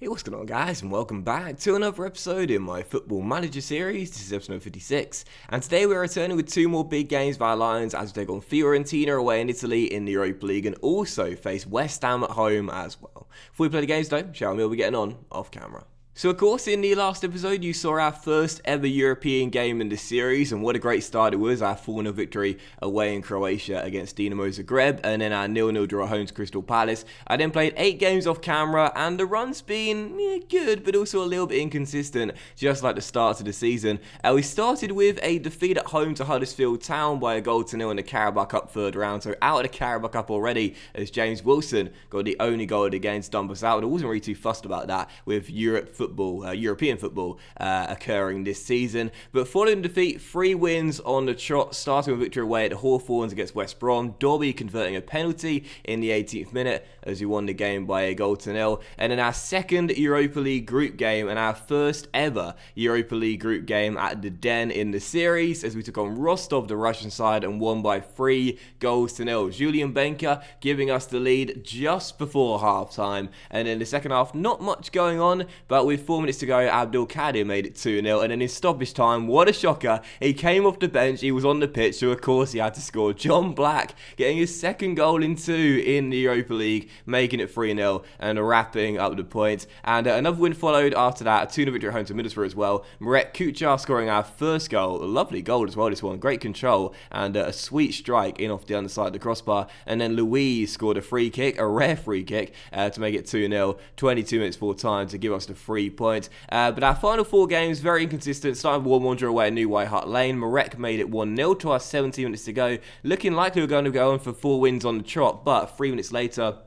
Hey, what's going on, guys, and welcome back to another episode in my Football Manager series. This is episode 56, and today we're returning with two more big games by Lions as we take on Fiorentina away in Italy in the Europa League and also face West Ham at home as well. Before we play the games though, shall we be getting on off camera? So of course, in the last episode, you saw our first ever European game in this series, and what a great start it was, our 4-0 victory away in Croatia against Dinamo Zagreb, and then our 0-0 draw home to Crystal Palace. I then played 8 games off camera, and the run's been good, but also a little bit inconsistent, just like the start of the season. We started with a defeat at home to Huddersfield Town by a 1-0 in the Carabao Cup third round, so out of the Carabao Cup already, as James Wilson got the only goal of the game to dump us out, and I wasn't really too fussed about that with European football occurring this season. But following defeat, 3 wins on the trot, starting with victory away at Hawthorns against West Brom, Dobby converting a penalty in the 18th minute as we won the game by 1-0. And then our second Europa League group game and our first ever Europa League group game at the Den in the series as we took on Rostov, the Russian side, and won by 3-0. Julian Benker giving us the lead just before half-time. And in the second half, not much going on, but with 4 minutes to go, Abdul Kadir made it 2-0, and then in stoppage time, what a shocker, he came off the bench, he was on the pitch, so of course he had to score. John Black getting his second goal in 2 in the Europa League, making it 3-0 and wrapping up the points. And another win followed after that, a 2-0 victory at home to Middlesbrough as well. Marek Kuchar scoring our first goal, a lovely goal as well this one, great control and a sweet strike in off the underside of the crossbar. And then Louise scored a free kick, a rare free kick, to make it 2-0, 22 minutes full time to give us the 3 points. But our final 4 games, very inconsistent. Starting with 1-1 draw away at New White Hart Lane. Marek made it 1-0 to our 17 minutes to go. Looking like we were going to go on for 4 wins on the trot, but 3 minutes later,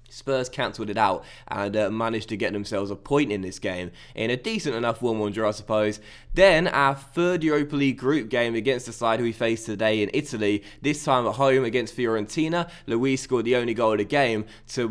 Spurs cancelled it out and managed to get themselves a point in this game in a decent enough 1-1 draw, I suppose. Then our third Europa League group game against the side who we faced today in Italy, this time at home against Fiorentina. Luis scored the only goal of the game to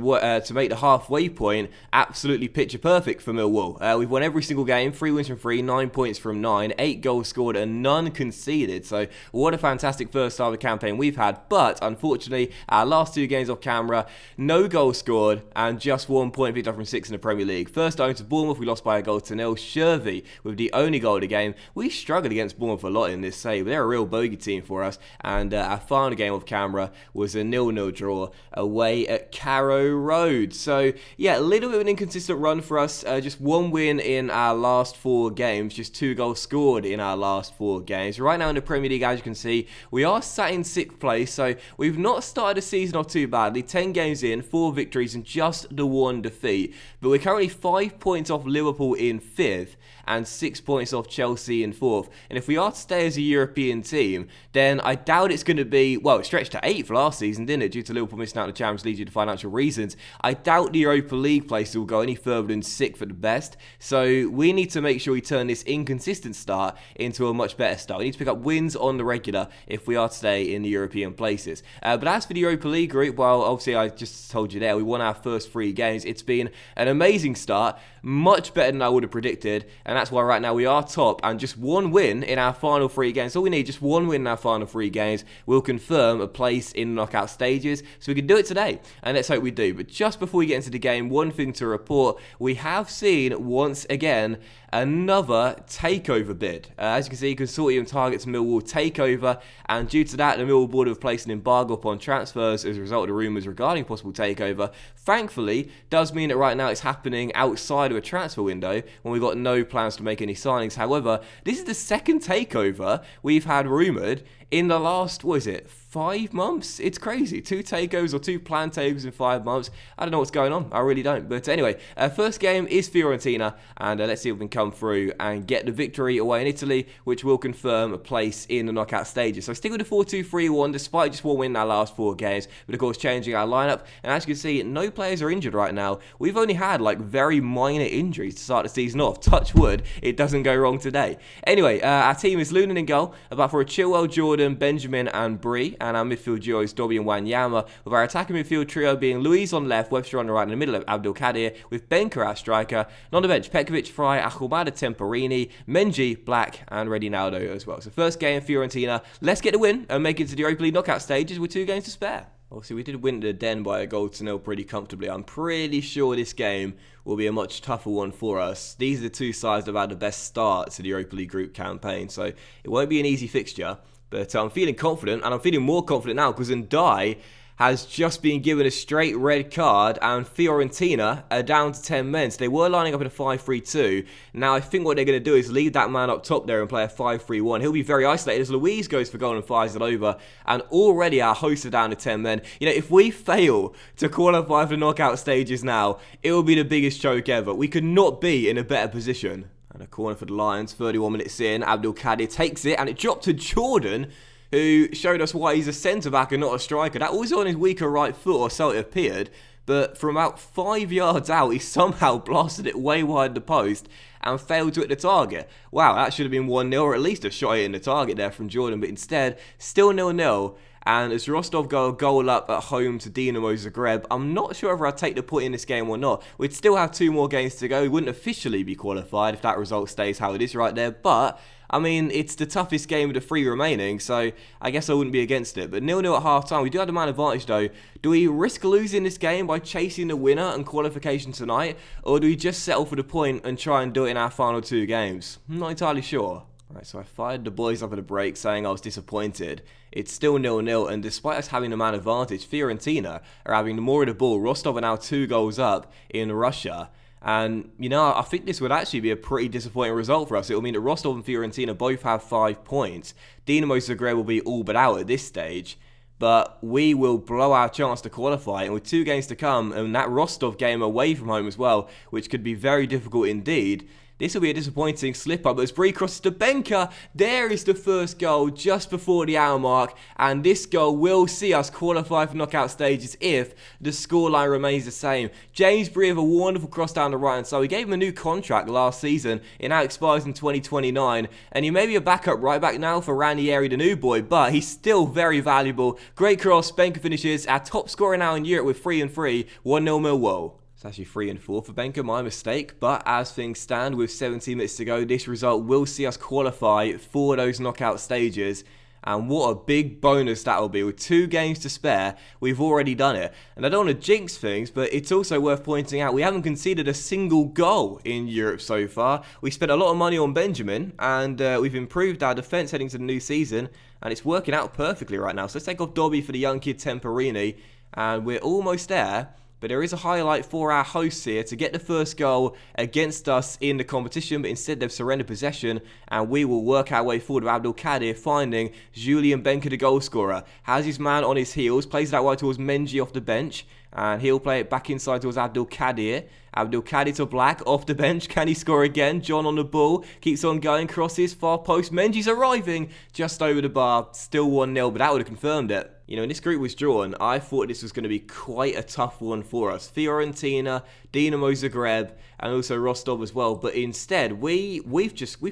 make the halfway point absolutely picture perfect for Millwall. We've won every single game, 3 wins from 3, 9 points from 9, 8 goals scored and none conceded. So what a fantastic first half of the campaign we've had. But unfortunately, our last 2 games off camera, no goals scored and just 1 point picked up from 6 in the Premier League. First home to Bournemouth, we lost by 1-0. Shervey with the only goal of the game. We struggled against Bournemouth a lot in this save. They're a real bogey team for us. And our final game off camera was a 0-0 draw away at Carrow Road. So yeah, a little bit of an inconsistent run for us. Just 1 win in our last 4 games. Just 2 goals scored in our last 4 games. Right now in the Premier League, as you can see, we are sat in 6th place. So we've not started the season off too badly. 10 games in, 4 victories and just the 1 defeat. But we're currently 5 points off Liverpool in 5th and 6 points off Chelsea in 4th. And if we are to stay as a European team, then I doubt it's going to be, well, it stretched to 8th last season, didn't it, due to Liverpool missing out on the Champions League due to financial reasons. I doubt the Europa League place will go any further than 6th at the best. So we need to make sure we turn this inconsistent start into a much better start. We need to pick up wins on the regular if we are to stay in the European places. But as for the Europa League group, well, obviously I just told you there, we won our first 3 games. It's been an amazing start, much better than I would have predicted, and that's why right now we are top, and just 1 win in our final 3 games. All we need, just 1 win in our final 3 games, will confirm a place in the knockout stages, so we can do it today, and let's hope we do. But just before we get into the game, one thing to report, we have seen once again another takeover bid. As you can see, consortium targets Millwall takeover, and due to that, the Millwall board have placed an embargo upon transfers as a result of the rumours regarding possible takeover. Thankfully, does mean that right now it's happening outside of a transfer window when we've got no plans to make any signings. However, this is the second takeover we've had rumoured in the last, 5 months? It's crazy. 2 takeovers or 2 planned takeovers in 5 months. I don't know what's going on. I really don't. But anyway, first game is Fiorentina, and let's see if we can come through and get the victory away in Italy, which will confirm a place in the knockout stages. So stick with the 4-2-3-1, despite just 1 win in our last 4 games, but of course changing our lineup. And as you can see, no players are injured right now. We've only had very minor injuries to start the season off. Touch wood, it doesn't go wrong today. Anyway, our team is Lunan in goal, apart for a Chilwell, Jordan, Benjamin and Bree. And our midfield duo is Dobby and Wanyama, with our attacking midfield trio being Luis on left, Webster on the right, in the middle of Abdul Kadir, with Benker our striker, and on the bench, Pekovic, Fry, Ahumada, Temperini, Menji, Black, and Ronaldo as well. So first game, Fiorentina. Let's get the win and make it to the Europa League knockout stages with 2 games to spare. Obviously, we did win the Den by 1-0 pretty comfortably. I'm pretty sure this game will be a much tougher one for us. These are the two sides that have had the best start to the Europa League group campaign, so it won't be an easy fixture. But I'm feeling confident, and I'm feeling more confident now because Ndai has just been given a straight red card, and Fiorentina are down to 10 men. So they were lining up in a 5-3-2. Now I think what they're going to do is leave that man up top there and play a 5-3-1. He'll be very isolated as Luiz goes for goal and fires it over. And already our hosts are down to 10 men. You know, if we fail to qualify for the knockout stages now, it will be the biggest choke ever. We could not be in a better position. And a corner for the Lions, 31 minutes in. Abdelkader takes it, and it dropped to Jordan, who showed us why he's a centre-back and not a striker. That was on his weaker right foot, or so it appeared. But from about 5 yards out, he somehow blasted it way wide the post and failed to hit the target. Wow, that should have been 1-0, or at least a shot hitting the target there from Jordan. But instead, still 0-0. And as Rostov go a goal up at home to Dinamo Zagreb, I'm not sure if I'll take the point in this game or not. We'd still have 2 more games to go. We wouldn't officially be qualified if that result stays how it is right there. But I mean, it's the toughest game of the 3 remaining, so I guess I wouldn't be against it. But 0-0 at half-time. We do have the man advantage, though. Do we risk losing this game by chasing the winner and qualification tonight? Or do we just settle for the point and try and do it in our final 2 games? I'm not entirely sure. Right, so I fired the boys up at the break saying I was disappointed. It's still 0-0, and despite us having the man advantage, Fiorentina are having more of the ball. Rostov are now 2 goals up in Russia. And, you know, I think this would actually be a pretty disappointing result for us. It will mean that Rostov and Fiorentina both have 5 points. Dinamo Zagreb will be all but out at this stage. But we will blow our chance to qualify. And with 2 games to come, and that Rostov game away from home as well, which could be very difficult indeed, this will be a disappointing slip-up as Bree crosses to Benka. There is the first goal just before the hour mark. And this goal will see us qualify for knockout stages if the scoreline remains the same. James Bree with a wonderful cross down the right hand side. We gave him a new contract last season. It now expires in 2029. And he may be a backup right back now for Ranieri, the new boy. But he's still very valuable. Great cross. Benka finishes. Our top scorer now in Europe with 3 and 3. 1-0 Millwall. It's actually 3 and 4 for Benka, my mistake. But as things stand with 17 minutes to go, this result will see us qualify for those knockout stages. And what a big bonus that will be. With 2 games to spare, we've already done it. And I don't want to jinx things, but it's also worth pointing out we haven't conceded a single goal in Europe so far. We spent a lot of money on Benjamin, and we've improved our defence heading to the new season. And it's working out perfectly right now. So let's take off Dobby for the young kid Temperini. And we're almost there. But there is a highlight for our hosts here to get the first goal against us in the competition, but instead they've surrendered possession, and we will work our way forward with Abdelkader finding Julian Benka, the goal scorer. Has his man on his heels, plays that wide towards Menji off the bench, and he'll play it back inside towards Abdelkader. Abdelkader to Black, off the bench. Can he score again? John on the ball. Keeps on going. Crosses. Far post. Menji's arriving. Just over the bar. Still 1-0, but that would have confirmed it. You know, when this group was drawn, I thought this was going to be quite a tough one for us. Fiorentina, Dinamo Zagreb, and also Rostov as well. But instead, we've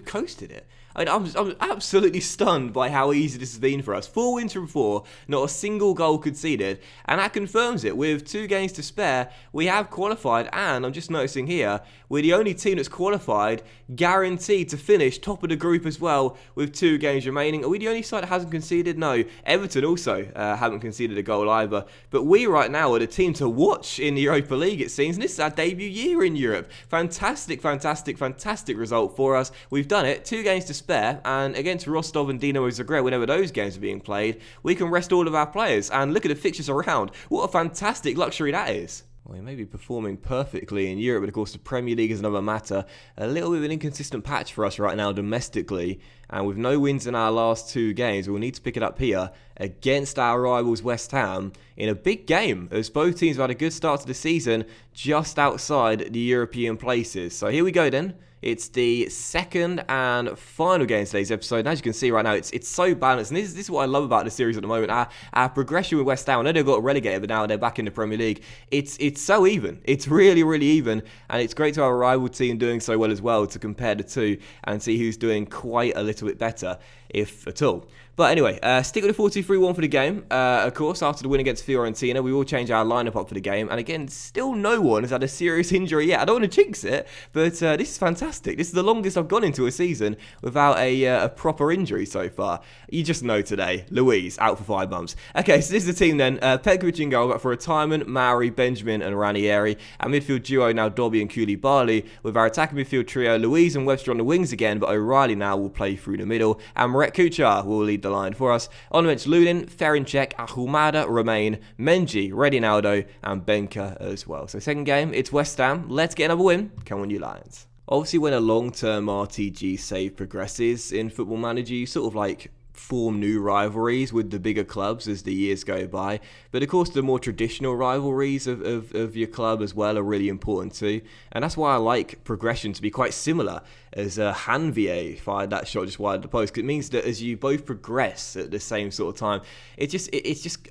coasted it. I'm absolutely stunned by how easy this has been for us. 4 wins from 4, not a single goal conceded, and that confirms it. With 2 games to spare, we have qualified, and I'm just noticing here, we're the only team that's qualified, guaranteed to finish top of the group as well, with 2 games remaining. Are we the only side that hasn't conceded? No. Everton also haven't conceded a goal either. But we right now are the team to watch in the Europa League, it seems, and this is our debut year in Europe. Fantastic, fantastic, fantastic result for us. We've done it. 2 games to spare, and against Rostov and Dinamo Zagreb, whenever those games are being played, we can rest all of our players. And look at the fixtures around. What a fantastic luxury that is. Well, he may be performing perfectly in Europe, but of course the Premier League is another matter. A little bit of an inconsistent patch for us right now domestically, and with no wins in our last 2 games, we'll need to pick it up here against our rivals West Ham in a big game, as both teams have had a good start to the season just outside the European places. So here we go then. It's the second and final game of today's episode. And as you can see right now, it's so balanced. And this is what I love about the series at the moment. Our progression with West Ham, I know they've got relegated, but now they're back in the Premier League. It's so even. It's really, really even. And it's great to have a rival team doing so well as well to compare the two and see who's doing quite a little bit better, if at all. But anyway, stick with the 4-2-3-1 for the game. Of course, after the win against Fiorentina, we will change our lineup up for the game. And again, still no one has had a serious injury yet. I don't want to jinx it, but this is fantastic. This is the longest I've gone into a season without a proper injury so far. You just know today, Luis out for 5 months. Okay, so this is the team then. Pegovic in goal, but for retirement, Mauri, Benjamin and Ranieri. Our midfield duo now Dobby and Koulibaly. With our attacking midfield trio, Luis and Webster on the wings again, but O'Reilly now will play through the middle. And Marek Kuchar will lead the line for us. On the bench, Lunin, Ferincek, Ahumada, Romain, Menji, Redinaldo, and Benka as well. So second game, it's West Ham. Let's get another win. Come on, you Lions. Obviously, when a long-term RTG save progresses in Football Manager, you sort of like form new rivalries with the bigger clubs as the years go by. But of course, the more traditional rivalries of your club as well are really important too. And that's why I like progression to be quite similar as Hanvier fired that shot just wide of the post. 'Cause it means that as you both progress at the same sort of time, it's just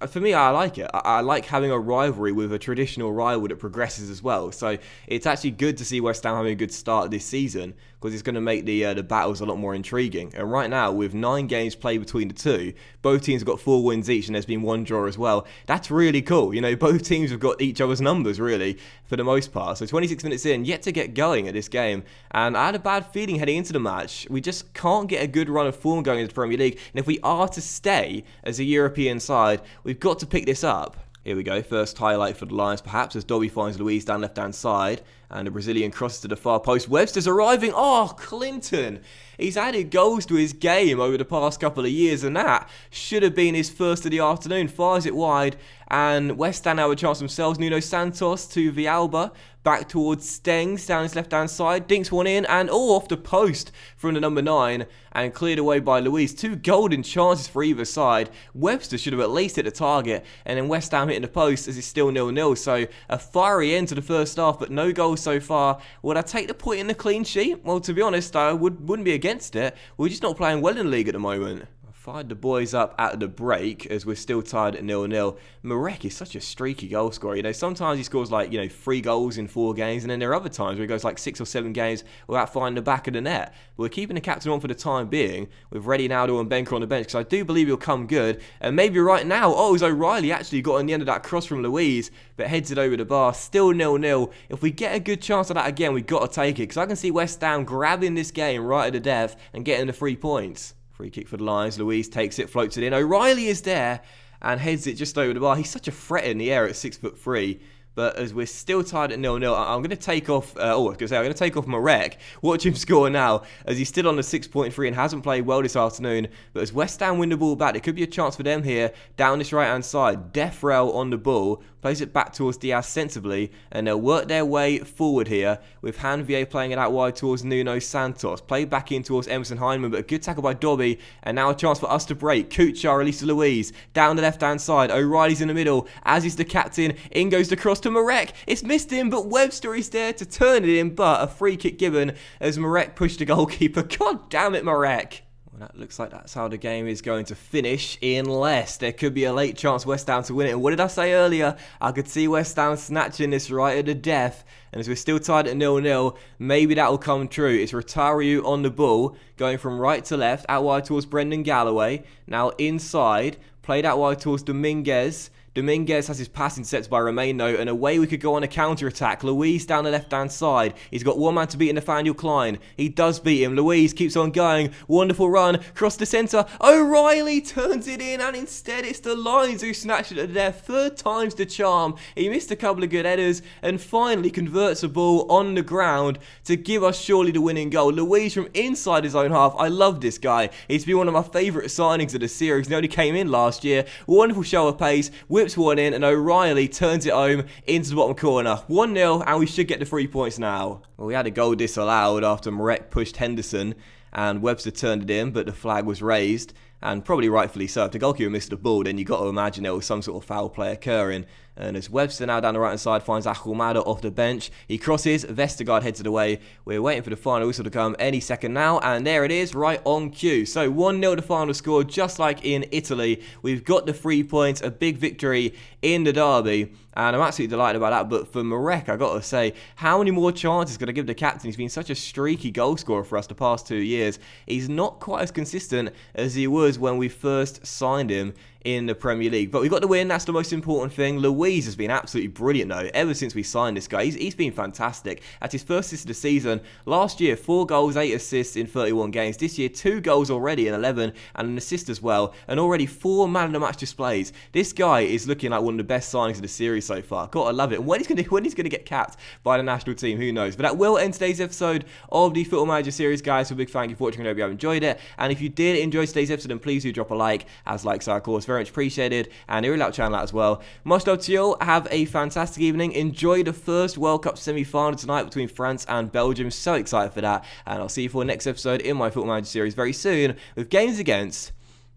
for me, I like it. I like having a rivalry with a traditional rival that progresses as well. So it's actually good to see West Ham having a good start this season, because it's going to make the battles a lot more intriguing. And right now, with 9 games played between the two, both teams have got 4 wins each, and there's been 1 draw as well. That's really cool. You know, both teams have got each other's numbers, really, for the most part. So 26 minutes in, yet to get going at this game. And I had a bad feeling heading into the match. We just can't get a good run of form going into the Premier League. And if we are to stay as a European side, we've got to pick this up. Here we go, first highlight for the Lions perhaps, as Dobby finds Luis down left-hand side, and the Brazilian crosses to the far post. Webster's arriving. Oh, Clinton! He's added goals to his game over the past couple of years, and that should have been his first of the afternoon. Fires it wide, and West Ham have a chance themselves. Nuno Santos to Villalba, back towards Stengs, down his left-hand side, dinks one in, and off the post from the number 9, and cleared away by Luis. 2 golden chances for either side. Webster should have at least hit the target, and then West Ham hitting the post as it's still 0-0. So a fiery end to the first half, but no goals so far. Would I take the point in the clean sheet? Well, to be honest, I wouldn't be against it. We're just not playing well in the league at the moment. Fired the boys up at the break as we're still tied at 0-0. Marek is such a streaky goal scorer. You know, sometimes he scores like, 3 goals in 4 games, and then there are other times where he goes like 6 or 7 games without finding the back of the net. But we're keeping the captain on for the time being with Redinaldo and Benka on the bench, because I do believe he'll come good. And maybe right now, as O'Reilly actually got on the end of that cross from Luis, but heads it over the bar. Still 0-0. If we get a good chance of that again, we've got to take it, because I can see West Ham grabbing this game right at the death and getting the 3 points. Free kick for the Lions. Luis takes it, floats it in. O'Reilly is there and heads it just over the bar. He's such a threat in the air at 6'3". But as we're still tied at 0-0, I'm going to take off. I'm going to take off Marek. Watch him score now, as he's still on the 6.3 and hasn't played well this afternoon. But as West Ham win the ball back, there could be a chance for them here down this right-hand side. Defrel on the ball, plays it back towards Diaz sensibly, and they'll work their way forward here with Hanvier playing it out wide towards Nuno Santos. Played back in towards Emerson Hyndman, but a good tackle by Dobby, and now a chance for us to break. Kuchar releases Luis down the left-hand side. O'Reilly's in the middle, as is the captain. In goes the cross to Marek. It's missed him, but Webster is there to turn it in, but a free kick given as Marek pushed the goalkeeper. God damn it, Marek. Well, that looks like that's how the game is going to finish, unless there could be a late chance West Ham to win it. And what did I say earlier? I could see West Ham snatching this right at the death. And as we're still tied at 0-0, maybe that will come true. It's Rotario on the ball, going from right to left, out wide towards Brendan Galloway. Now inside, played out wide towards Dominguez. Dominguez has his pass intercepted by Romain, and away we could go on a counter-attack. Luis down the left-hand side. He's got one man to beat in Nathaniel Klein. He does beat him. Luis keeps on going. Wonderful run. Cross the centre. O'Reilly turns it in, and instead it's the Lions who snatched it at their 3rd time's the charm. He missed a couple of good headers and finally converts a ball on the ground to give us surely the winning goal. Luis from inside his own half. I love this guy. He's been one of my favourite signings of the series. He only came in last year. Wonderful show of pace. Whips one in, and O'Reilly turns it home into the bottom corner. 1-0, and we should get the 3 points now. Well, we had a goal disallowed after Marek pushed Henderson, and Webster turned it in, but the flag was raised, and probably rightfully so. If the goalkeeper missed the ball, then you've got to imagine there was some sort of foul play occurring. And as Webster now down the right-hand side finds Ahumada off the bench, he crosses, Vestergaard heads it away. We're waiting for the final whistle to come any second now, and there it is, right on cue. So 1-0 the final score, just like in Italy. We've got the 3 points, a big victory in the derby. and I'm absolutely delighted about that. But for Marek, I got to say, how many more chances could I give the captain? He's been such a streaky goal scorer for us the past 2 years. He's not quite as consistent as he was when we first signed him in the Premier League. But we got the win, that's the most important thing. Luiz has been absolutely brilliant though, ever since we signed this guy. He's been fantastic. That's his first assist of the season. Last year, 4 goals, 8 assists in 31 games. This year, 2 goals already in 11 and an assist as well. And already 4 man of the match displays. This guy is looking like one of the best signings of the series so far. Gotta love it. And when he's gonna get capped by the national team, who knows? But that will end today's episode of the Football Manager series, guys. So a big thank you for watching. I hope you have enjoyed it. And if you did enjoy today's episode, then please do drop a like, as likes are of course very much appreciated, and it really helps channel out as well. Much love to you all. Have a fantastic evening. Enjoy the first World Cup semi-final tonight between France and Belgium. So excited for that, and I'll see you for the next episode in my Football Manager series very soon with games against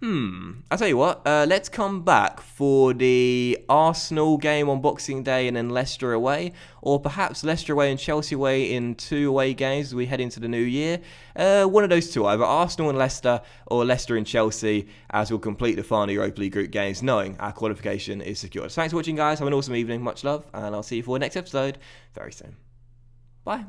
I'll tell you what, let's come back for the Arsenal game on Boxing Day and then Leicester away, or perhaps Leicester away and Chelsea away in 2 away games as we head into the new year. One of those two, either Arsenal and Leicester or Leicester and Chelsea, as we'll complete the final Europa League group games knowing our qualification is secured. So thanks for watching, guys. Have an awesome evening. Much love, and I'll see you for the next episode very soon. Bye.